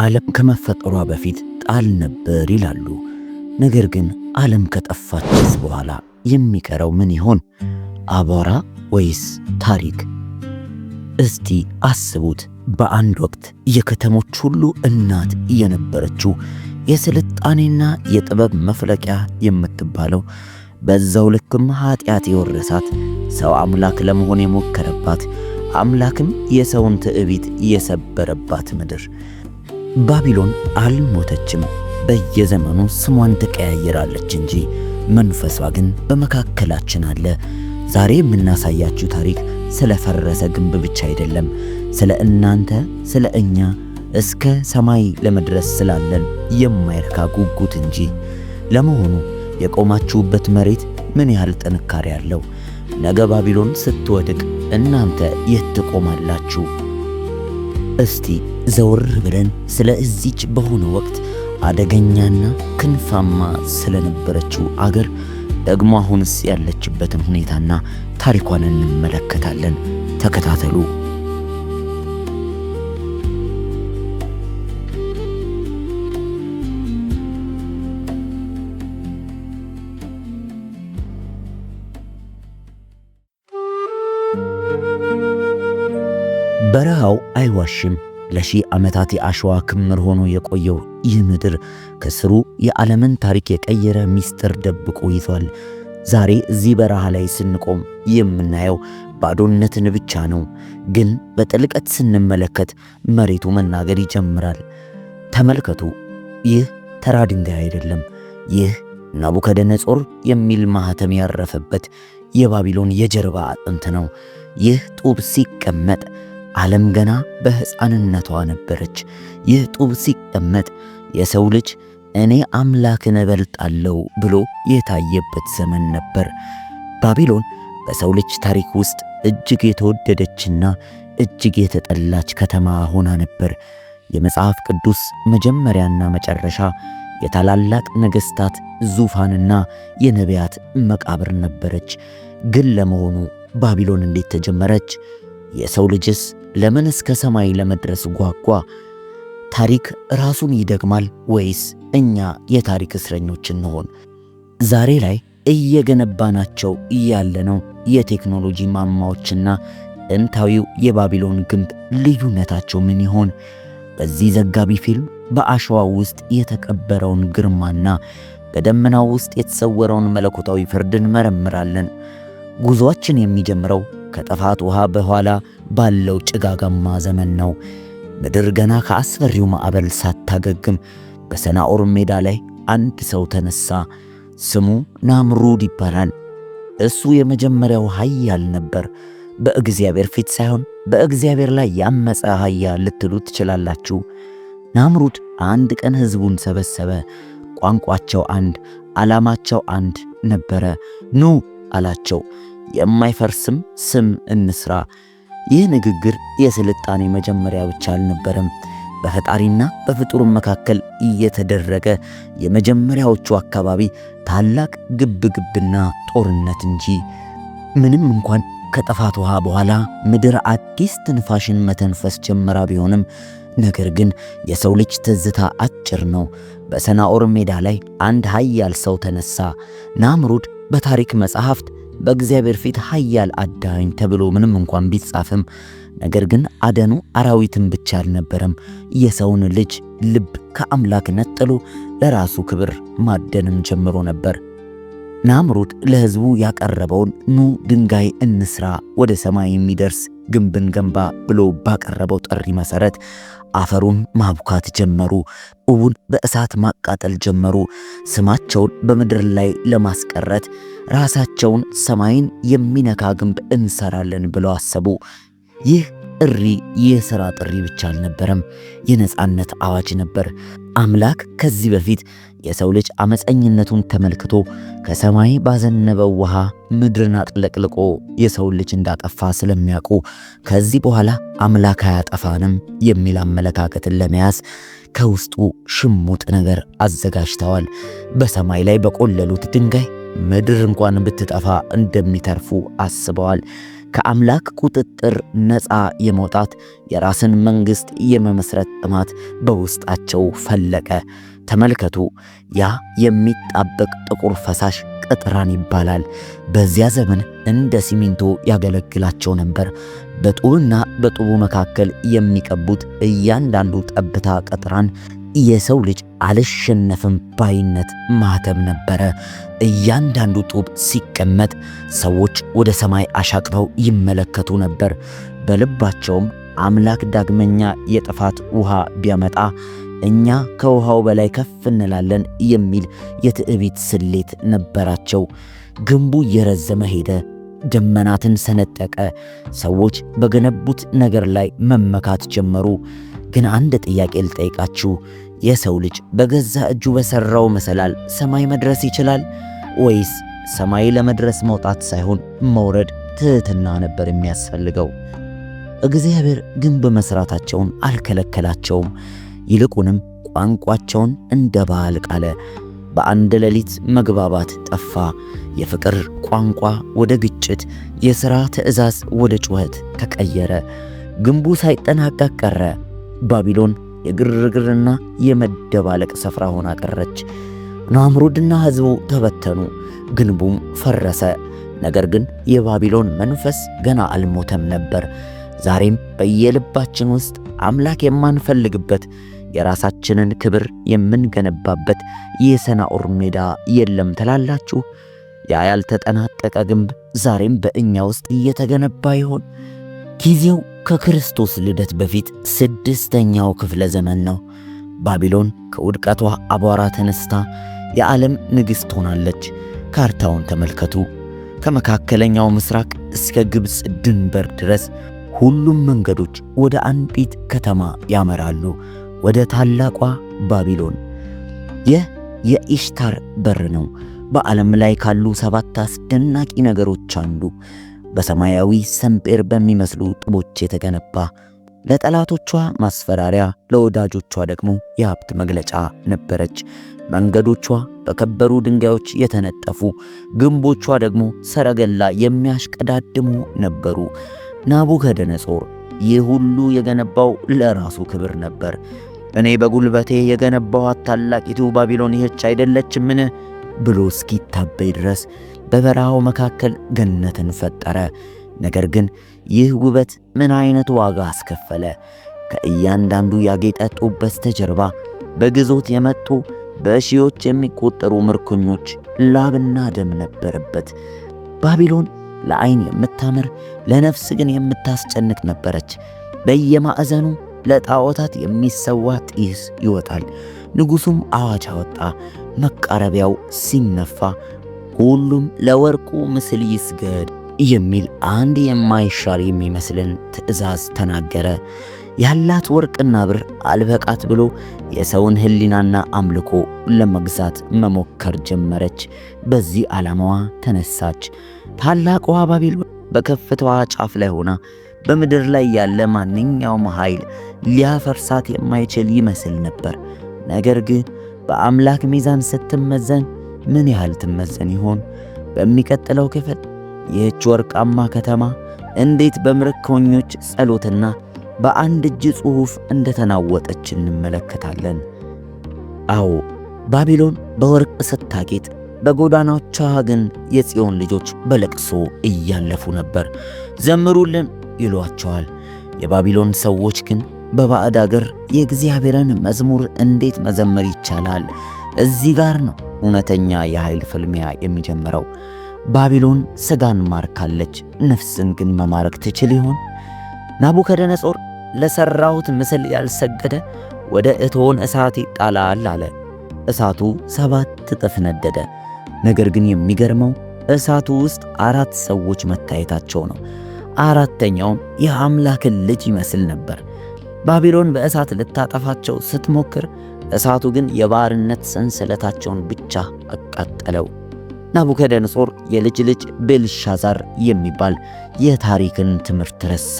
ዓለም ከመፈጠሯ በፊት ቃል ነበር ይላሉ። ነገር ግን ዓለም ከጠፋችስ በኋላ የሚቀረው ምን ይሆን? አቧራ ወይስ ታሪክ? እስቲ አስቡት። በአንድ ወቅት የከተሞች ሁሉ እናት የነበረችው የስልጣኔና የጥበብ መፍለቂያ የምትባለው በዛው ልክም ኃጢአት የወረሳት ሰው አምላክ ለመሆን የሞከረባት አምላክም የሰውን ትዕቢት የሰበረባት ምድር ባቢሎን አልሞተችም። በየዘመኑ ስሟን ትቀያየራለች እንጂ መንፈሷ ግን በመካከላችን አለ። ዛሬ የምናሳያችሁ ታሪክ ስለ ፈረሰ ግንብ ብቻ አይደለም፣ ስለ እናንተ፣ ስለ እኛ እስከ ሰማይ ለመድረስ ስላለን የማይረካ ጉጉት እንጂ። ለመሆኑ የቆማችሁበት መሬት ምን ያህል ጥንካሬ አለው? ነገ ባቢሎን ስትወድቅ እናንተ የት ትቆማላችሁ? እስቲ ዘውር ብለን ስለ እዚች በሆነ ወቅት አደገኛና ክንፋማ ስለነበረችው አገር ደግሞ አሁንስ ያለችበትን ሁኔታና ታሪኳን እንመለከታለን። ተከታተሉ። በረሃው አይዋሽም። ለሺህ ዓመታት የአሸዋ ክምር ሆኖ የቆየው ይህ ምድር ከስሩ የዓለምን ታሪክ የቀየረ ሚስጥር ደብቆ ይዟል። ዛሬ እዚህ በረሃ ላይ ስንቆም የምናየው ባዶነትን ብቻ ነው። ግን በጥልቀት ስንመለከት መሬቱ መናገር ይጀምራል። ተመልከቱ፣ ይህ ተራ ድንጋይ አይደለም። ይህ ናቡከደነጾር የሚል ማኅተም ያረፈበት የባቢሎን የጀርባ አጥንት ነው። ይህ ጡብ ሲቀመጥ ዓለም ገና በሕፃንነቷ ነበረች። ይህ ጡብ ሲቀመጥ የሰው ልጅ እኔ አምላክን እበልጣለሁ ብሎ የታየበት ዘመን ነበር። ባቢሎን በሰው ልጅ ታሪክ ውስጥ እጅግ የተወደደችና እጅግ የተጠላች ከተማ ሆና ነበር። የመጽሐፍ ቅዱስ መጀመሪያና መጨረሻ፣ የታላላቅ ነገሥታት ዙፋንና የነቢያት መቃብር ነበረች። ግን ለመሆኑ ባቢሎን እንዴት ተጀመረች? የሰው ልጅስ ለምን እስከ ሰማይ ለመድረስ ጓጓ? ታሪክ ራሱን ይደግማል ወይስ እኛ የታሪክ እስረኞች እንሆን? ዛሬ ላይ እየገነባናቸው ያለነው የቴክኖሎጂ ማማዎችና ጥንታዊው የባቢሎን ግንብ ልዩነታቸው ምን ይሆን? በዚህ ዘጋቢ ፊልም በአሸዋ ውስጥ የተቀበረውን ግርማና በደመናው ውስጥ የተሰወረውን መለኮታዊ ፍርድ እንመረምራለን። ጉዞአችን የሚጀምረው ከጥፋት ውሃ በኋላ ባለው ጭጋጋማ ዘመን ነው። ምድር ገና ከአስፈሪው ማዕበል ሳታገግም በሰናዖር ሜዳ ላይ አንድ ሰው ተነሳ። ስሙ ናምሩድ ይባላል። እሱ የመጀመሪያው ኃያል ነበር። በእግዚአብሔር ፊት ሳይሆን በእግዚአብሔር ላይ ያመፀ ኃያል ልትሉ ትችላላችሁ። ናምሩድ አንድ ቀን ሕዝቡን ሰበሰበ። ቋንቋቸው አንድ፣ ዓላማቸው አንድ ነበረ። ኑ አላቸው፣ የማይፈርስም ስም እንስራ። ይህ ንግግር የስልጣኔ መጀመሪያ ብቻ አልነበረም፣ በፈጣሪና በፍጡር መካከል እየተደረገ የመጀመሪያዎቹ አካባቢ ታላቅ ግብግብና ጦርነት እንጂ። ምንም እንኳን ከጥፋት ውሃ በኋላ ምድር አዲስ ትንፋሽን መተንፈስ ጀመራ ቢሆንም ነገር ግን የሰው ልጅ ትዝታ አጭር ነው። በሰናዖር ሜዳ ላይ አንድ ኃያል ሰው ተነሳ። ናምሩድ በታሪክ መጽሐፍት በእግዚአብሔር ፊት ኃያል አዳኝ ተብሎ ምንም እንኳን ቢጻፍም ነገር ግን አደኑ አራዊትን ብቻ አልነበረም። የሰውን ልጅ ልብ ከአምላክ ነጥሎ ለራሱ ክብር ማደንም ጀምሮ ነበር። ናምሩድ ለሕዝቡ ያቀረበውን ኑ ድንጋይ እንስራ፣ ወደ ሰማይ የሚደርስ ግንብን ገንባ ብሎ ባቀረበው ጥሪ መሠረት አፈሩን ማቡካት ጀመሩ። ጡቡን በእሳት ማቃጠል ጀመሩ። ስማቸውን በምድር ላይ ለማስቀረት ራሳቸውን ሰማይን የሚነካ ግንብ እንሰራለን ብለው አሰቡ። ይህ ጥሪ የሥራ ጥሪ ብቻ አልነበረም፣ የነጻነት አዋጅ ነበር። አምላክ ከዚህ በፊት የሰው ልጅ አመፀኝነቱን ተመልክቶ ከሰማይ ባዘነበው ውሃ ምድርን አጥለቅልቆ የሰው ልጅ እንዳጠፋ ስለሚያውቁ ከዚህ በኋላ አምላክ አያጠፋንም የሚል አመለካከትን ለመያዝ ከውስጡ ሽሙጥ ነገር አዘጋጅተዋል። በሰማይ ላይ በቆለሉት ድንጋይ ምድር እንኳን ብትጠፋ እንደሚተርፉ አስበዋል። ከአምላክ ቁጥጥር ነፃ የመውጣት የራስን መንግሥት የመመስረት ጥማት በውስጣቸው ፈለቀ። ተመልከቱ፣ ያ የሚጣበቅ ጥቁር ፈሳሽ ቅጥራን ይባላል። በዚያ ዘመን እንደ ሲሚንቶ ያገለግላቸው ነበር። በጡብና በጡቡ መካከል የሚቀቡት እያንዳንዱ ጠብታ ቅጥራን የሰው ልጅ አልሸነፍም ባይነት ማህተም ነበረ። እያንዳንዱ ጡብ ሲቀመጥ ሰዎች ወደ ሰማይ አሻቅበው ይመለከቱ ነበር። በልባቸውም አምላክ ዳግመኛ የጥፋት ውሃ ቢያመጣ እኛ ከውሃው በላይ ከፍ እንላለን የሚል የትዕቢት ስሌት ነበራቸው። ግንቡ እየረዘመ ሄደ፣ ደመናትን ሰነጠቀ። ሰዎች በገነቡት ነገር ላይ መመካት ጀመሩ። ግን አንድ ጥያቄ ልጠይቃችሁ፣ የሰው ልጅ በገዛ እጁ በሠራው መሰላል ሰማይ መድረስ ይችላል? ወይስ ሰማይ ለመድረስ መውጣት ሳይሆን መውረድ ትሕትና ነበር የሚያስፈልገው? እግዚአብሔር ግንብ መሥራታቸውን አልከለከላቸውም። ይልቁንም ቋንቋቸውን እንደ ባል ቃለ። በአንድ ሌሊት መግባባት ጠፋ። የፍቅር ቋንቋ ወደ ግጭት፣ የሥራ ትእዛዝ ወደ ጩኸት ተቀየረ። ግንቡ ሳይጠናቀቅ ቀረ። ባቢሎን የግርግርና የመደባለቅ ስፍራ ሆና ቀረች። ናምሩድና ሕዝቡ ተበተኑ፣ ግንቡም ፈረሰ። ነገር ግን የባቢሎን መንፈስ ገና አልሞተም ነበር። ዛሬም በየልባችን ውስጥ አምላክ የማንፈልግበት የራሳችንን ክብር የምንገነባበት የሰናዖር ሜዳ የለም ትላላችሁ? ያ ያልተጠናቀቀ ግንብ ዛሬም በእኛ ውስጥ እየተገነባ ይሆን? ጊዜው ከክርስቶስ ልደት በፊት 6ኛው ክፍለ ዘመን ነው። ባቢሎን ከውድቀቷ አቧራ ተነስታ የዓለም ንግሥት ሆናለች። ካርታውን ተመልከቱ። ከመካከለኛው ምስራቅ እስከ ግብፅ ድንበር ድረስ ሁሉም መንገዶች ወደ አንዲት ከተማ ያመራሉ፣ ወደ ታላቋ ባቢሎን። ይህ የኢሽታር በር ነው። በዓለም ላይ ካሉ 7 አስደናቂ ነገሮች አንዱ በሰማያዊ ሰምጴር በሚመስሉ ጡቦች የተገነባ፣ ለጠላቶቿ ማስፈራሪያ፣ ለወዳጆቿ ደግሞ የሀብት መግለጫ ነበረች። መንገዶቿ በከበሩ ድንጋዮች የተነጠፉ፣ ግንቦቿ ደግሞ ሰረገላ የሚያሽቀዳድሙ ነበሩ። ናቡከደነጾር ይህ ሁሉ የገነባው ለራሱ ክብር ነበር። እኔ በጉልበቴ የገነባኋት ታላቂቱ ባቢሎን ይህች አይደለችምን ብሎ እስኪታበይ ድረስ በበረሃው መካከል ገነትን ፈጠረ። ነገር ግን ይህ ውበት ምን አይነት ዋጋ አስከፈለ! ከእያንዳንዱ ያጌጠ ጡብ በስተጀርባ በግዞት የመጡ በሺዎች የሚቆጠሩ ምርኮኞች ላብና ደም ነበረበት። ባቢሎን ለዓይን የምታምር ለነፍስ ግን የምታስጨንቅ ነበረች። በየማዕዘኑ ለጣዖታት የሚሰዋ ጢስ ይወጣል። ንጉሡም አዋጅ አወጣ። መቃረቢያው ሲነፋ ሁሉም ለወርቁ ምስል ይስገድ የሚል አንድ የማይሻር የሚመስልን ትእዛዝ ተናገረ። ያላት ወርቅና ብር አልበቃት ብሎ የሰውን ሕሊናና አምልኮ ለመግዛት መሞከር ጀመረች። በዚህ ዓላማዋ ተነሳች። ታላቋ ባቢሎን በከፍታዋ ጫፍ ላይ ሆና በምድር ላይ ያለ ማንኛውም ኃይል ሊያፈርሳት የማይችል ይመስል ነበር። ነገር ግን በአምላክ ሚዛን ስትመዘን ምን ያህል ትመዘን ይሆን? በሚቀጥለው ክፍል ይህች ወርቃማ ከተማ እንዴት በምርኮኞች ጸሎትና በአንድ እጅ ጽሑፍ እንደተናወጠች እንመለከታለን። አዎ ባቢሎን በወርቅ ስታጌጥ፣ በጎዳናዎቿ ግን የጽዮን ልጆች በለቅሶ እያለፉ ነበር። ዘምሩልን ይሏቸዋል። የባቢሎን ሰዎች ግን በባዕድ አገር የእግዚአብሔርን መዝሙር እንዴት መዘመር ይቻላል? እዚህ ጋር ነው እውነተኛ የኃይል ፍልሚያ የሚጀምረው። ባቢሎን ሥጋን ማርካለች፣ ነፍስን ግን መማረክ ትችል ይሆን? ናቡከደነጾር ለሠራሁት ምስል ያልሰገደ ወደ እቶን እሳት ይጣላል አለ። እሳቱ 7 እጥፍ ነደደ። ነገር ግን የሚገርመው እሳቱ ውስጥ 4 ሰዎች መታየታቸው ነው። አራተኛውም የአምላክን ልጅ ይመስል ነበር። ባቢሎን በእሳት ልታጠፋቸው ስትሞክር፣ እሳቱ ግን የባርነት ሰንሰለታቸውን ብቻ አቃጠለው። ናቡከደነጾር የልጅ ልጅ ቤልሻዛር የሚባል የታሪክን ትምህርት ረሳ።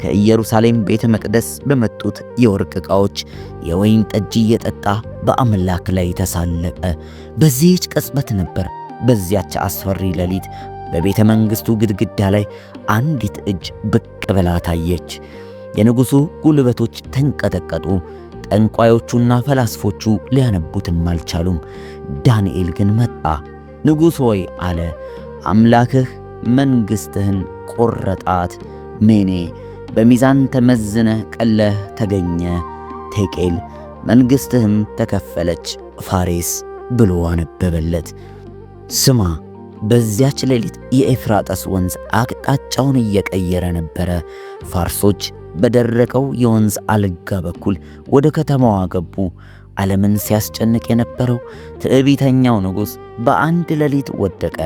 ከኢየሩሳሌም ቤተ መቅደስ በመጡት የወርቅ ዕቃዎች የወይን ጠጅ እየጠጣ በአምላክ ላይ ተሳለቀ። በዚህች ቅጽበት ነበር፣ በዚያች አስፈሪ ሌሊት በቤተ መንግሥቱ ግድግዳ ላይ አንዲት እጅ ብቅ ብላ ታየች። የንጉሡ ጉልበቶች ተንቀጠቀጡ። ጠንቋዮቹና ፈላስፎቹ ሊያነቡትም አልቻሉም። ዳንኤል ግን መጣ። ንጉሥ ሆይ አለ፣ አምላክህ መንግሥትህን ቆረጣት። ሜኔ በሚዛን ተመዝነህ ቀለህ ተገኘ። ቴቄል መንግሥትህም ተከፈለች። ፋሬስ ብሎ አነበበለት። ስማ፣ በዚያች ሌሊት የኤፍራጠስ ወንዝ አቅጣጫውን እየቀየረ ነበረ። ፋርሶች በደረቀው የወንዝ አልጋ በኩል ወደ ከተማዋ ገቡ። ዓለምን ሲያስጨንቅ የነበረው ትዕቢተኛው ንጉሥ በአንድ ሌሊት ወደቀ።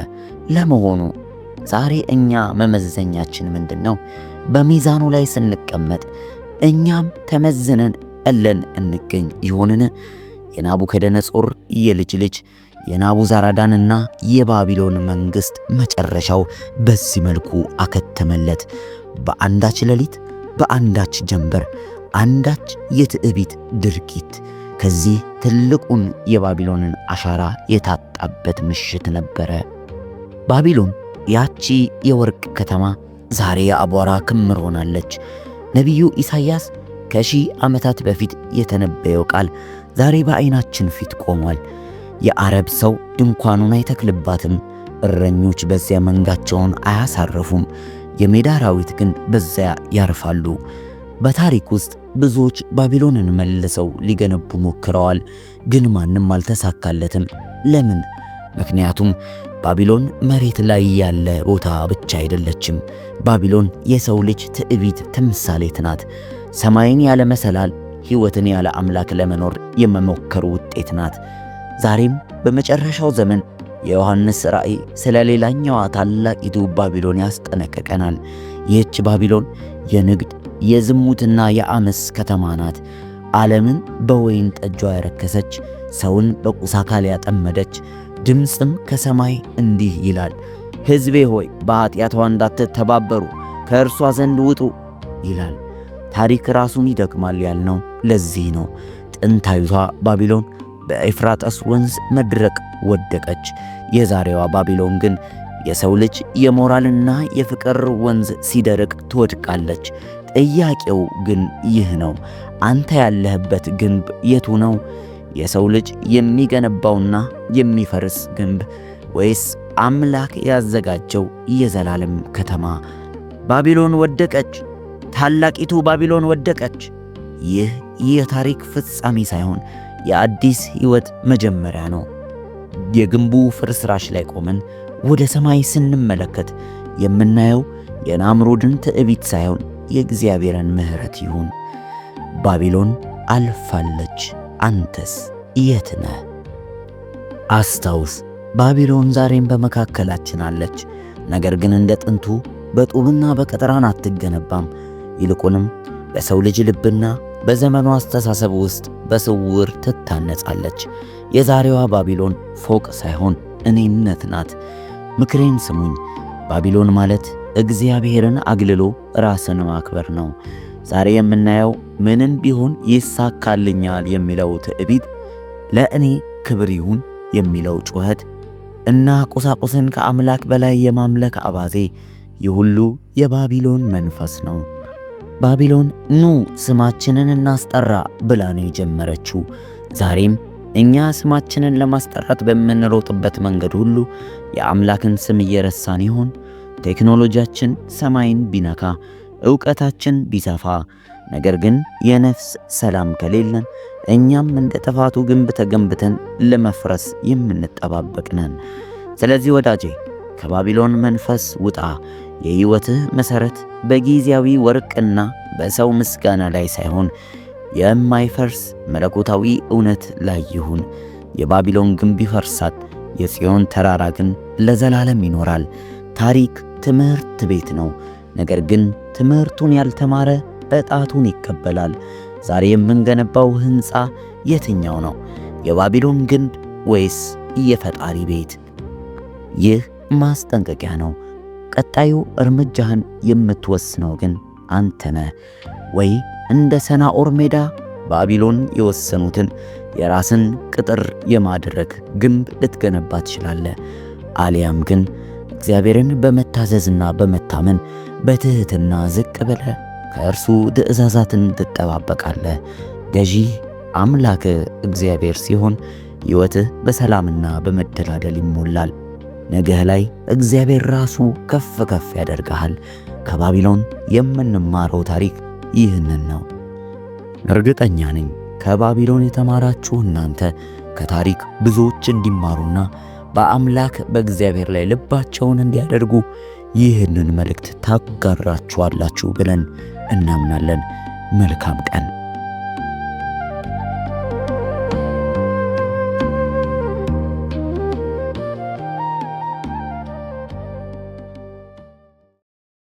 ለመሆኑ ዛሬ እኛ መመዘኛችን ምንድን ነው? በሚዛኑ ላይ ስንቀመጥ እኛም ተመዝነን ቀለን እንገኝ ይሆንን? የናቡከደነጾር የልጅ ልጅ የናቡዛራዳንና የባቢሎን መንግሥት መጨረሻው በዚህ መልኩ አከተመለት። በአንዳች ሌሊት፣ በአንዳች ጀንበር፣ አንዳች የትዕቢት ድርጊት ከዚህ ትልቁን የባቢሎንን አሻራ የታጣበት ምሽት ነበረ። ባቢሎን ያቺ የወርቅ ከተማ ዛሬ የአቧራ ክምር ሆናለች። ነቢዩ ኢሳይያስ ከሺህ ዓመታት በፊት የተነበየው ቃል ዛሬ በዐይናችን ፊት ቆሟል። የአረብ ሰው ድንኳኑን አይተክልባትም፣ እረኞች በዚያ መንጋቸውን አያሳርፉም፣ የሜዳ አራዊት ግን በዚያ ያርፋሉ። በታሪክ ውስጥ ብዙዎች ባቢሎንን መልሰው ሊገነቡ ሞክረዋል፣ ግን ማንም አልተሳካለትም። ለምን? ምክንያቱም ባቢሎን መሬት ላይ ያለ ቦታ ብቻ አይደለችም። ባቢሎን የሰው ልጅ ትዕቢት ተምሳሌት ናት። ሰማይን ያለ መሰላል፣ ሕይወትን ያለ አምላክ ለመኖር የመሞከሩ ውጤት ናት። ዛሬም በመጨረሻው ዘመን የዮሐንስ ራእይ ስለ ሌላኛዋ ታላቂቱ ባቢሎን ያስጠነቅቀናል። ይህች ባቢሎን የንግድ የዝሙትና የአመስ ከተማ ናት። ዓለምን በወይን ጠጇ ያረከሰች፣ ሰውን በቁስ አካል ያጠመደች። ድምፅም ከሰማይ እንዲህ ይላል፣ ሕዝቤ ሆይ በኃጢአቷ እንዳትተባበሩ ከእርሷ ዘንድ ውጡ ይላል። ታሪክ ራሱን ይደግማል ያልነው ለዚህ ነው። ጥንታዊቷ ባቢሎን በኤፍራጠስ ወንዝ መድረቅ ወደቀች። የዛሬዋ ባቢሎን ግን የሰው ልጅ የሞራልና የፍቅር ወንዝ ሲደርቅ ትወድቃለች። ጥያቄው ግን ይህ ነው፣ አንተ ያለህበት ግንብ የቱ ነው? የሰው ልጅ የሚገነባውና የሚፈርስ ግንብ ወይስ አምላክ ያዘጋጀው የዘላለም ከተማ? ባቢሎን ወደቀች፣ ታላቂቱ ባቢሎን ወደቀች። ይህ የታሪክ ፍጻሜ ሳይሆን የአዲስ ሕይወት መጀመሪያ ነው። የግንቡ ፍርስራሽ ላይ ቆመን ወደ ሰማይ ስንመለከት የምናየው የናምሩድን ትዕቢት ሳይሆን የእግዚአብሔርን ምሕረት ይሁን። ባቢሎን አልፋለች፣ አንተስ የት ነህ? አስታውስ፣ ባቢሎን ዛሬም በመካከላችን አለች። ነገር ግን እንደ ጥንቱ በጡብና በቀጠራን አትገነባም። ይልቁንም በሰው ልጅ ልብና በዘመኑ አስተሳሰብ ውስጥ በስውር ትታነጻለች። የዛሬዋ ባቢሎን ፎቅ ሳይሆን እኔነት ናት። ምክሬን ስሙኝ። ባቢሎን ማለት እግዚአብሔርን አግልሎ ራስን ማክበር ነው። ዛሬ የምናየው ምንም ቢሆን ይሳካልኛል የሚለው ትዕቢት፣ ለእኔ ክብር ይሁን የሚለው ጩኸት እና ቁሳቁስን ከአምላክ በላይ የማምለክ አባዜ፣ ይህ ሁሉ የባቢሎን መንፈስ ነው። ባቢሎን ኑ ስማችንን እናስጠራ ብላ ነው የጀመረችው። ዛሬም እኛ ስማችንን ለማስጠራት በምንሮጥበት መንገድ ሁሉ የአምላክን ስም እየረሳን ይሆን? ቴክኖሎጂያችን ሰማይን ቢነካ፣ ዕውቀታችን ቢሰፋ፣ ነገር ግን የነፍስ ሰላም ከሌለን እኛም እንደ ጥፋቱ ግንብ ተገንብተን ለመፍረስ የምንጠባበቅ ነን። ስለዚህ ወዳጄ ከባቢሎን መንፈስ ውጣ። የሕይወትህ መሠረት በጊዜያዊ ወርቅና በሰው ምስጋና ላይ ሳይሆን የማይፈርስ መለኮታዊ እውነት ላይ ይሁን። የባቢሎን ግንብ ይፈርሳል፣ የጽዮን ተራራ ግን ለዘላለም ይኖራል። ታሪክ ትምህርት ቤት ነው። ነገር ግን ትምህርቱን ያልተማረ ዕጣቱን ይቀበላል። ዛሬ የምንገነባው ሕንፃ የትኛው ነው? የባቢሎን ግንብ ወይስ የፈጣሪ ቤት? ይህ ማስጠንቀቂያ ነው። ቀጣዩ እርምጃህን የምትወስነው ግን አንተ ነህ። ወይ እንደ ሰናኦር ሜዳ ባቢሎን የወሰኑትን የራስን ቅጥር የማድረግ ግንብ ልትገነባ ትችላለህ። አሊያም ግን እግዚአብሔርን በመታዘዝና በመታመን በትሕትና ዝቅ ብለህ ከእርሱ ትእዛዛትን ትጠባበቃለህ። ገዢ አምላክ እግዚአብሔር ሲሆን ሕይወትህ በሰላምና በመደላደል ይሞላል። ነገህ ላይ እግዚአብሔር ራሱ ከፍ ከፍ ያደርግሃል። ከባቢሎን የምንማረው ታሪክ ይህንን ነው። እርግጠኛ ነኝ ከባቢሎን የተማራችሁ እናንተ ከታሪክ ብዙዎች እንዲማሩና በአምላክ በእግዚአብሔር ላይ ልባቸውን እንዲያደርጉ ይህንን መልእክት ታጋራችኋላችሁ ብለን እናምናለን። መልካም ቀን።